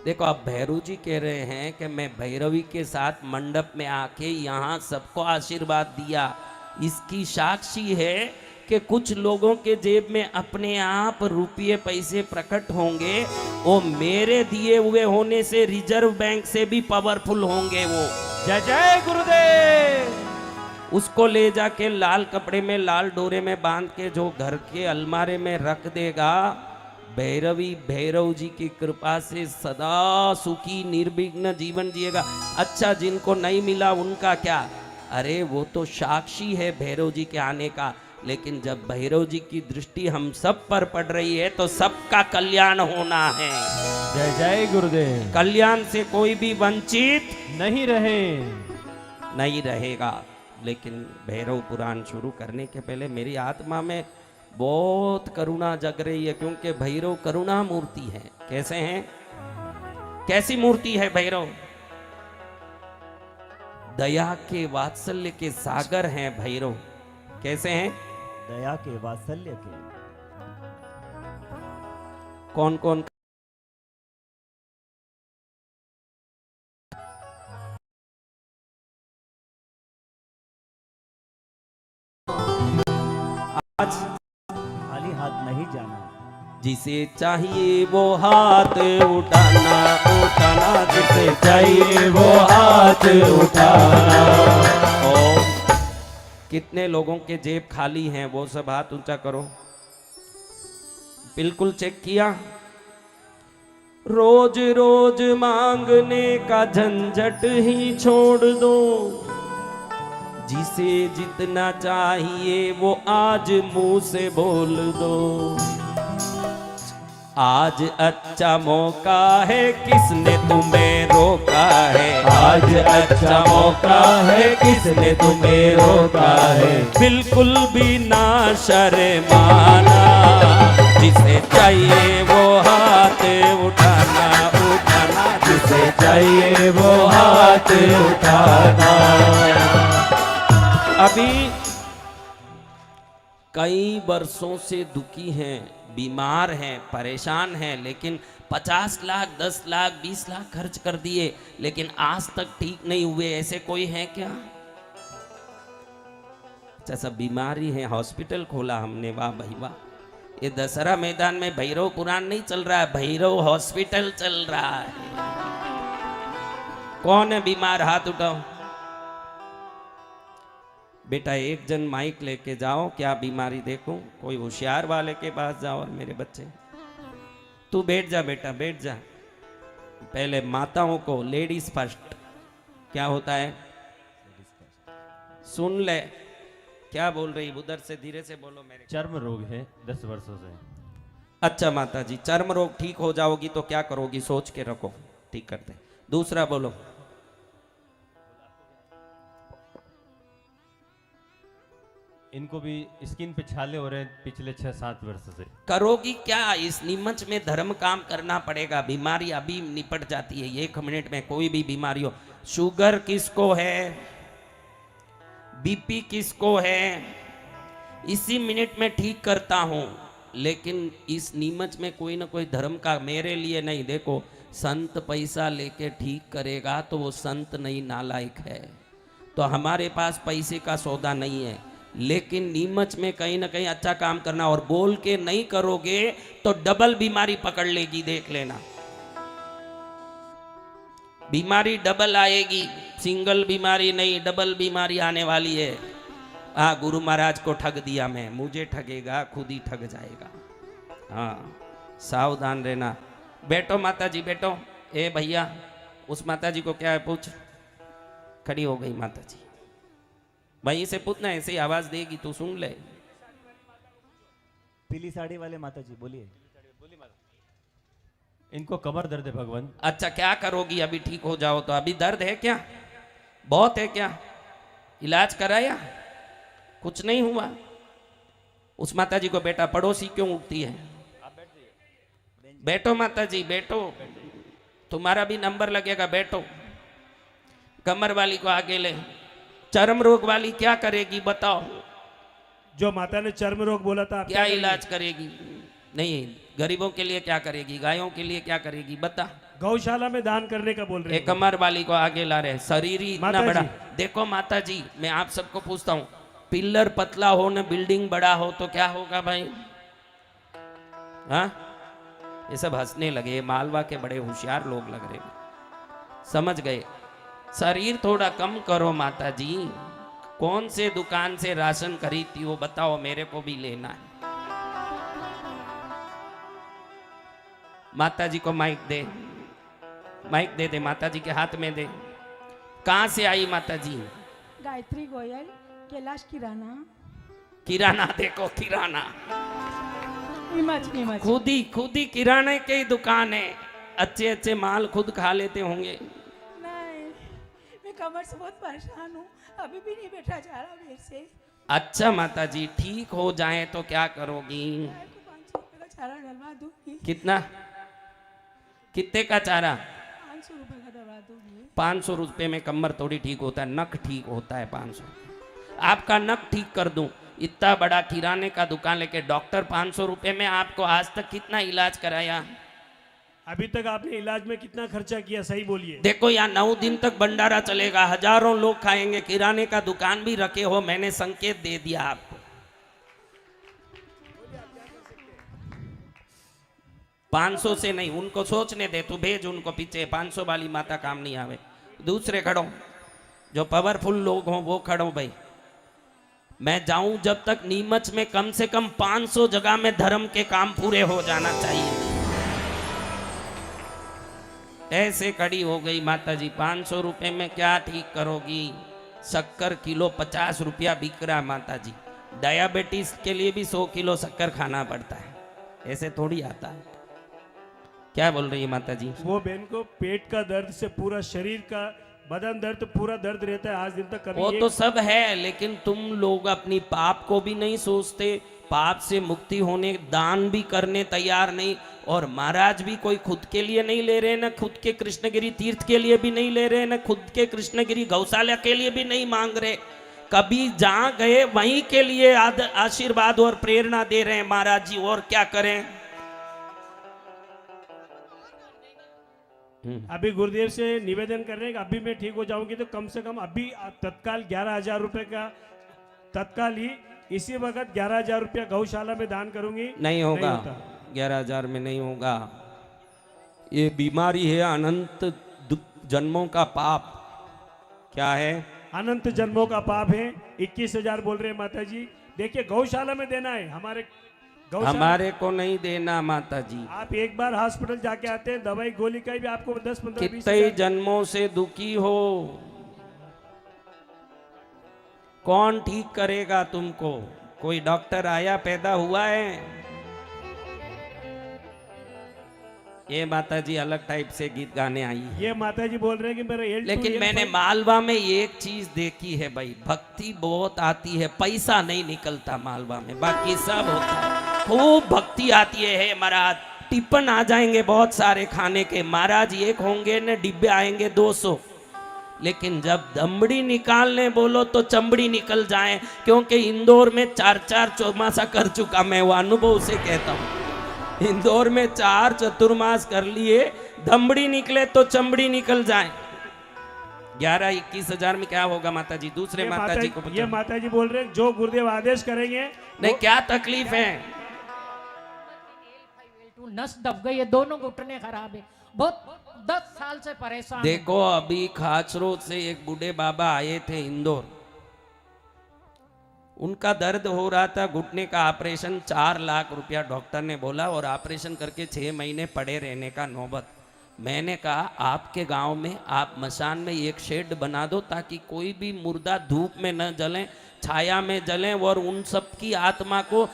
देखो अब भैरू जी कह रहे हैं कि मैं भैरवी के साथ मंडप में आके यहाँ सबको आशीर्वाद दिया। इसकी साक्षी है कि कुछ लोगों के जेब में अपने आप रुपये पैसे प्रकट होंगे। वो मेरे दिए हुए होने से रिजर्व बैंक से भी पावरफुल होंगे वो। जय जय गुरुदेव। उसको ले जाके लाल कपड़े में, लाल डोरे में बांध के जो घर के अलमारे में रख देगा, भैरवी भैरव जी की कृपा से सदा सुखी निर्विघ्न जीवन जिएगा। अच्छा जिनको नहीं मिला उनका क्या? अरे वो तो साक्षी है भैरव जी के आने का। लेकिन जब भैरव जी की दृष्टि हम सब पर पड़ रही है तो सबका कल्याण होना है। जय जय गुरुदेव। कल्याण से कोई भी वंचित नहीं रहेगा। लेकिन भैरव पुराण शुरू करने के पहले मेरी आत्मा में बहुत करुणा जग रही है, क्योंकि भैरव करुणा मूर्ति है। कैसे हैं? कैसी मूर्ति है भैरव? दया के वात्सल्य के सागर हैं भैरव। कैसे हैं? दया के वात्सल्य के। कौन कौन? आज खाली हाथ नहीं जाना। जिसे चाहिए वो हाथ उठाना, उठाना। जिसे चाहिए वो हाथ उठाना। और कितने लोगों के जेब खाली हैं वो सब हाथ ऊंचा करो। बिल्कुल चेक किया? रोज रोज मांगने का झंझट ही छोड़ दो। जिसे जितना चाहिए वो आज मुंह से बोल दो। आज अच्छा मौका है, किसने तुम्हें रोका है? आज अच्छा मौका है, किसने तुम्हें रोका है? बिल्कुल भी ना शर्माना। जिसे चाहिए वो हाथ उठाना, उठाना। जिसे चाहिए वो हाथ उठाना। अभी कई वर्षों से दुखी हैं, बीमार हैं, परेशान हैं, लेकिन 50 लाख 10 लाख 20 लाख खर्च कर दिए, लेकिन आज तक ठीक नहीं हुए। ऐसे कोई है क्या? अच्छा, सब बीमारी है, हॉस्पिटल खोला हमने, वाह भाई वाह। ये दशहरा मैदान में भैरव पुराण नहीं चल रहा है, भैरव हॉस्पिटल चल रहा है। कौन है बीमार? हाथ उठाओ। बेटा एक जन माइक लेके जाओ, क्या बीमारी देखो, कोई होशियार वाले के पास जाओ। और मेरे बच्चे, तू बैठ जा बेटा, बैठ जा। पहले माताओं को लेडीज फर्स्ट क्या होता है सुन ले। क्या बोल रही? उधर से धीरे से बोलो मेरे। चर्म रोग है 10 वर्षों से। अच्छा माता जी, चर्म रोग ठीक हो जाओगी तो क्या करोगी? सोच के रखो, ठीक करते। दूसरा बोलो। इनको भी स्किन पे छाले हो रहे हैं पिछले 6-7 वर्ष से। करोगी क्या? इस नीमच में धर्म काम करना पड़ेगा। बीमारी अभी निपट जाती है 1 मिनट में, कोई भी बीमारी हो। शुगर किसको है, बीपी किसको है, इसी मिनट में ठीक करता हूं। लेकिन इस नीमच में कोई ना कोई धर्म का, मेरे लिए नहीं। देखो, संत पैसा लेके ठीक करेगा तो वो संत नहीं, नालायक है। तो हमारे पास पैसे का सौदा नहीं है, लेकिन नीमच में कहीं ना कहीं अच्छा काम करना। और बोल के नहीं करोगे तो डबल बीमारी पकड़ लेगी, देख लेना। बीमारी डबल आएगी, सिंगल बीमारी नहीं, डबल बीमारी आने वाली है। हाँ, गुरु महाराज को ठग दिया मैं, मुझे ठगेगा, खुद ही ठग जाएगा। हाँ, सावधान रहना। बैठो माता जी, बैठो। ए भैया, उस माता जी को क्या है पूछ। खड़ी हो गई माता जी। भाई से पूछना, ऐसे ही आवाज देगी, तू सुन ले। पीली साड़ी वाले माता जी बोलिए। इनको कमर दर्द है भगवान। अच्छा, क्या करोगी अभी ठीक हो जाओ तो? अभी दर्द है क्या? बहुत है क्या? इलाज कराया? कुछ नहीं हुआ? उस माता जी को बेटा, पड़ोसी क्यों उठती है? बैठो माता जी, बैठो, तुम्हारा भी नंबर लगेगा, बैठो। कमर वाली को आगे ले। चर्म रोग वाली क्या करेगी बताओ? जो माता ने चर्म रोग बोला था, आप क्या इलाज करेगी? नहीं, गरीबों के लिए क्या करेगी, गायों के लिए क्या करेगी बता। गौशाला में दान करने का बोल रहे एक कमर वाली को आगे ला रहे, शरीर ही इतना माता बड़ा। जी। देखो माता जी, मैं आप सबको पूछता हूँ, पिल्लर पतला हो न बिल्डिंग बड़ा हो तो क्या होगा भाई? हाँ, ये सब हंसने लगे, मालवा के बड़े होशियार लोग लग रहे, समझ गए। शरीर थोड़ा कम करो माता जी। कौन से दुकान से राशन खरीदती हो बताओ, मेरे को भी लेना है। माता जी को माइक दे, माइक दे दे, माता जी के हाथ में दे। कहां से आई माता जी? गायत्री गोयल, कैलाश किराना। किराना, देखो किराना, नीमच। खुद ही किराने की दुकान है। अच्छे अच्छे माल खुद खा लेते होंगे। नहीं, मैं कमर से बहुत परेशान हूँ, अभी भी नहीं बैठा जा रहा मेरे से। अच्छा माता जी, ठीक हो जाए तो क्या करोगी? गाय को 500 रुपये का चारा डलवा दूंगी। कितना? कितने का चारा? 500 रुपये का डलवा दूंगी। 500 रुपये में कमर थोड़ी ठीक होता है, नक ठीक होता है। 500 आपका नक ठीक कर दूं? इतना बड़ा किराने का दुकान लेके डॉक्टर 500 रुपये में आपको आज तक कितना इलाज कराया? अभी तक आपने इलाज में कितना खर्चा किया, सही बोलिए। देखो, यहाँ 9 दिन तक भंडारा चलेगा, हजारों लोग खाएंगे, किराने का दुकान भी रखे हो, मैंने संकेत दे दिया आपको। 500 से नहीं, उनको सोचने दे, तू भेज उनको पीछे। 500 वाली माता काम नहीं आवे। दूसरे खड़ो, जो पावरफुल लोग हों वो खड़ो भाई। मैं जाऊं जब तक नीमच में कम से कम 500 जगह में धर्म के काम पूरे हो जाना चाहिए। ऐसे खड़ी हो गई माता जी। 500 रुपए में क्या ठीक करोगी? शक्कर किलो 50 रुपया बिक रहा माता जी। डायबिटीज के लिए भी 100 किलो शक्कर खाना पड़ता है, ऐसे थोड़ी आता है। क्या बोल रही है माता जी? वो बहन को पेट का दर्द से पूरा शरीर का बदन दर्द, पूरा दर्द रहता है आज दिन तक। कभी वो तो सब है, लेकिन तुम लोग अपनी पाप को भी नहीं सोचते, पाप से मुक्ति होने दान भी करने तैयार नहीं। और महाराज भी कोई खुद के लिए नहीं ले रहे, ना खुद के कृष्णगिरी तीर्थ के लिए भी नहीं ले रहे, ना खुद के कृष्णगिरी गौशाला के लिए भी नहीं मांग रहे। कभी जहां गए वहीं के लिए आशीर्वाद और प्रेरणा दे रहे हैं महाराज जी। और क्या करें? अभी गुरुदेव से निवेदन कर रहे हैं कि अभी मैं ठीक हो जाऊंगी तो कम से कम अभी तत्काल 11,000 रुपए का तत्काल ही इसी वक्त 11,000 रुपया गौशाला में दान करूंगी। नहीं होगा, होता। 11,000 में नहीं होगा। ये बीमारी है अनंत जन्मों का पाप। क्या है? अनंत जन्मों का पाप है। 21,000 बोल रहे हैं माता जी। देखिए गौशाला में देना है हमारे हमारे को नहीं देना माता जी। आप एक बार हॉस्पिटल जाके आते हैं, दवाई गोली का भी आपको 10-15-20 कितने जन्मों से दुखी हो, कौन ठीक करेगा तुमको? कोई डॉक्टर आया पैदा हुआ है? ये माता जी अलग टाइप से गीत गाने आई है। ये माता जी बोल रहे हैं कि मेरा लेकिन मैंने मालवा में एक चीज देखी है भाई, भक्ति बहुत आती है, पैसा नहीं निकलता मालवा में, बाकी सब होता है। खूब भक्ति आती है महाराज। टिफिन आ जाएंगे बहुत सारे खाने के महाराज, एक होंगे न डिब्बे आएंगे 200, लेकिन जब दमड़ी निकालने बोलो तो चमड़ी निकल जाए, क्योंकि इंदौर में 4-4 चौमासा कर चुका मैं, वो अनुभव से कहता हूँ। इंदौर में 4 चतुर्मास कर लिए, दमड़ी निकले तो चमड़ी निकल जाए। 11-21,000 में क्या होगा माता जी? दूसरे माता जी को ये माता जी बोल रहे हैं जो गुरुदेव आदेश करेंगे। नहीं, क्या तकलीफ है? नस दब गई है, दोनों घुटने खराब है, बहुत 10 साल से परेशान। देखो अभी खाचरों से एक बूढ़े बाबा आए थे इंदौर, उनका दर्द हो रहा था घुटने का, ऑपरेशन 4 लाख रुपया डॉक्टर ने बोला, और ऑपरेशन करके 6 महीने पड़े रहने का नौबत। मैंने कहा आपके गांव में आप मशान में एक शेड बना दो ताकि कोई भी मुर्दा धूप में न जलें, छाया में जलें, और उन सब की आत्मा को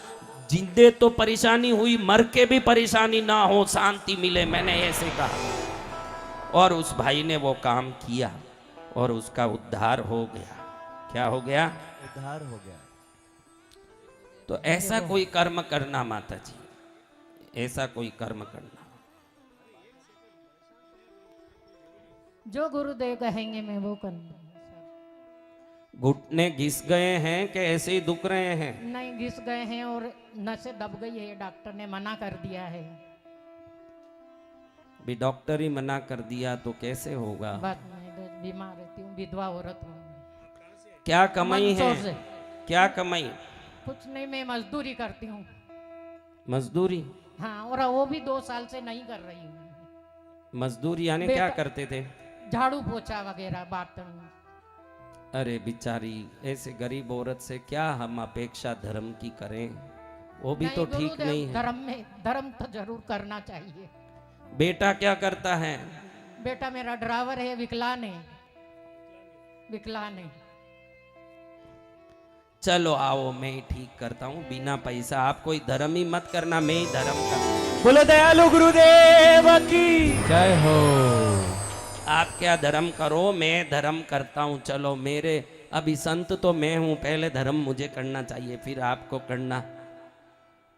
जिंदे तो परेशानी हुई, मर के भी परेशानी ना हो, शांति मिले। मैंने ऐसे कहा और उस भाई ने वो काम किया और उसका उद्धार हो गया। क्या हो गया? उद्धार हो गया। तो ऐसा कोई कर्म करना माता जी, ऐसा कोई कर्म करना। जो गुरुदेव कहेंगे मैं वो करूंगा। घुटने घिस गए हैं कि ऐसे ही दुख रहे हैं? नहीं, घिस गए हैं और नसें दब गई है, डॉक्टर ने मना कर दिया है। भी डॉक्टर ही मना कर दिया तो कैसे होगा? बात मैं तो बीमार रहती हूँ, विधवा औरत हूँ। क्या कमाई है? मंदसौर से। क्या कमाई? कुछ नहीं, मैं मजदूरी करती हूँ। मजदूरी? हाँ, और वो भी 2 साल से नहीं कर रही हूँ। मजदूरी यानी क्या करते थे? झाड़ू पोछा वगैरह, बर्तन। अरे बिचारी, ऐसे गरीब औरत से क्या हम अपेक्षा धर्म की करें? वो भी तो ठीक गुरुदेव, नहीं है। धर्म तो जरूर करना चाहिए। बेटा क्या करता है? बेटा मेरा ड्राइवर है, विकलांग है, विकलांग है। चलो आओ मैं ही ठीक करता हूँ बिना पैसा। आप कोई धर्म ही मत करना, मैं ही धर्म करता। बोलो दयालु गुरुदेव की जय हो। आप क्या धर्म करो, मैं धर्म करता हूँ। चलो मेरे अभी संत तो मैं हूँ, पहले धर्म मुझे करना चाहिए फिर आपको करना।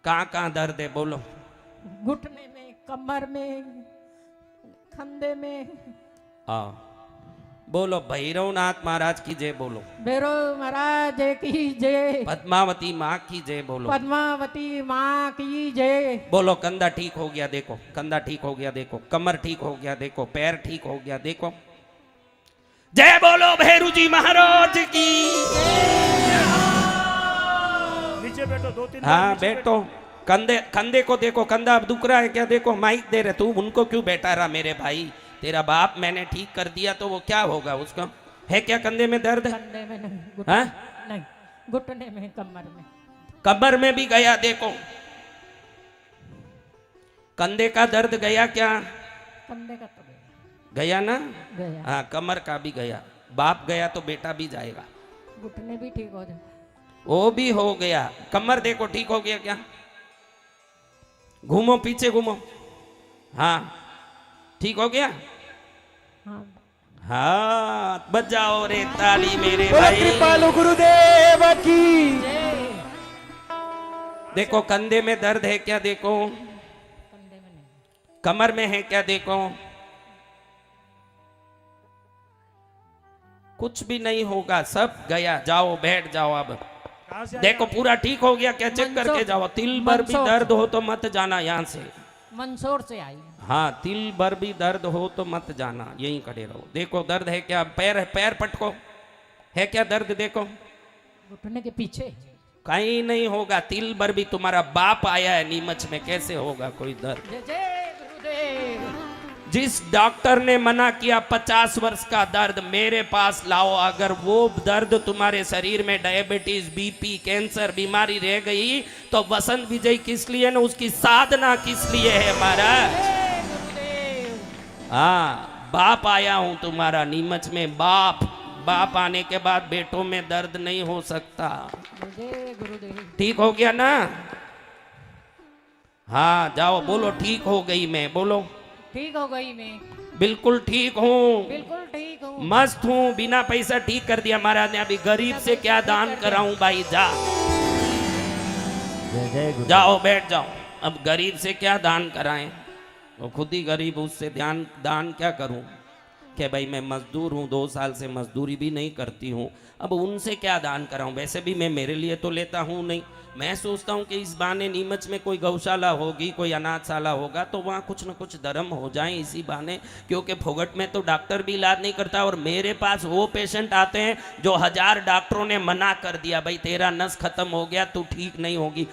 कहाँ कहाँ दर्द है बोलो? घुटने में, कमर में, कंधे में। बोलो भैरवनाथ महाराज की जय बोलो। भैरव महाराज की जय। पद्मावती माँ की जय बोलो। पद्मावती माँ की जय। बोलो कंधा ठीक हो गया देखो, कंधा ठीक हो गया देखो, कमर ठीक हो गया देखो, पैर ठीक हो गया देखो। जय बोलो भैरू जी महाराज की। नीचे बैठो, 2-3 हाँ बैठो। कंधे को देखो, कंधा अब दुख रहा है क्या? देखो माइक दे रहे, तू उनको क्यों बैठा रहा मेरे भाई? तेरा बाप मैंने ठीक कर दिया तो वो क्या होगा उसका? है क्या कंधे में दर्द? कंधे में नहीं, हाँ? नहीं, घुटने में, कमर में। कमर में भी गया देखो। कंधे का दर्द गया क्या? कंधे का तो गया। गया ना? गया। हाँ, कमर का भी गया। बाप गया तो बेटा भी जाएगा। घुटने भी ठीक हो जाए। वो भी हो गया। कमर देखो ठीक हो गया क्या? घूमो, पीछे घूमो। हाँ ठीक हो गया। हाँ, हाँ बजाओ रे ताली मेरे बोलो भाई। कृपालु गुरुदेव की। देखो कंधे में दर्द है क्या? देखो। कंधे में नहीं। कमर में है क्या? देखो। कुछ भी नहीं होगा, सब गया। जाओ बैठ जाओ अब। कहाँ से आए देखो आप? पूरा ठीक हो गया क्या? चेक करके जाओ। तिल भर भी मंदसौर। दर्द हो तो मत जाना यहाँ से। मंदसौर से आई। हाँ, तिल भर भी दर्द हो तो मत जाना, यहीं खड़े रहो। देखो दर्द है क्या? पैर पैर पटको, है क्या दर्द? देखो घुटने के पीछे। कहीं नहीं होगा। तिल भर भी तुम्हारा बाप आया है नीमच में, कैसे होगा कोई दर्द? जय जय गुरुदेव। जिस डॉक्टर ने मना किया 50 वर्ष का दर्द मेरे पास लाओ, अगर वो दर्द तुम्हारे शरीर में डायबिटीज, बीपी, कैंसर बीमारी रह गई तो वसंत विजय किस लिए ना, उसकी साधना किस लिए है महाराज? जय गुरुदेव। हाँ, बाप आया हूं तुम्हारा नीमच में, बाप। बाप आने के बाद बेटों में दर्द नहीं हो सकता। जय गुरुदेव। ठीक हो गया ना? हाँ जाओ, बोलो ठीक हो गई मैं, बोलो ठीक हो गई मैं, बिल्कुल ठीक हूँ, बिल्कुल ठीक हूँ। मस्त हूँ, बिना पैसा ठीक कर दिया महाराज ने। अभी गरीब से क्या दान कराऊं भाई? जा जय जय गुरु। जाओ बैठ जाओ। अब गरीब से क्या दान कराएं? वो खुद ही गरीब, उससे दान क्या करूं? कि भाई मैं मजदूर हूँ, 2 साल से मजदूरी भी नहीं करती हूँ, अब उनसे क्या दान कराऊं? वैसे भी मैं मेरे लिए तो लेता हूँ नहीं। मैं सोचता हूँ कि इस बहाने नीमच में कोई गौशाला होगी, कोई अनाथशाला होगा तो वहाँ कुछ न कुछ धर्म हो जाए इसी बहाने, क्योंकि फोगट में तो डॉक्टर भी इलाज नहीं करता। और मेरे पास वो पेशेंट आते हैं जो 1000 डॉक्टरों ने मना कर दिया, भाई तेरा नस खत्म हो गया, तू ठीक नहीं होगी।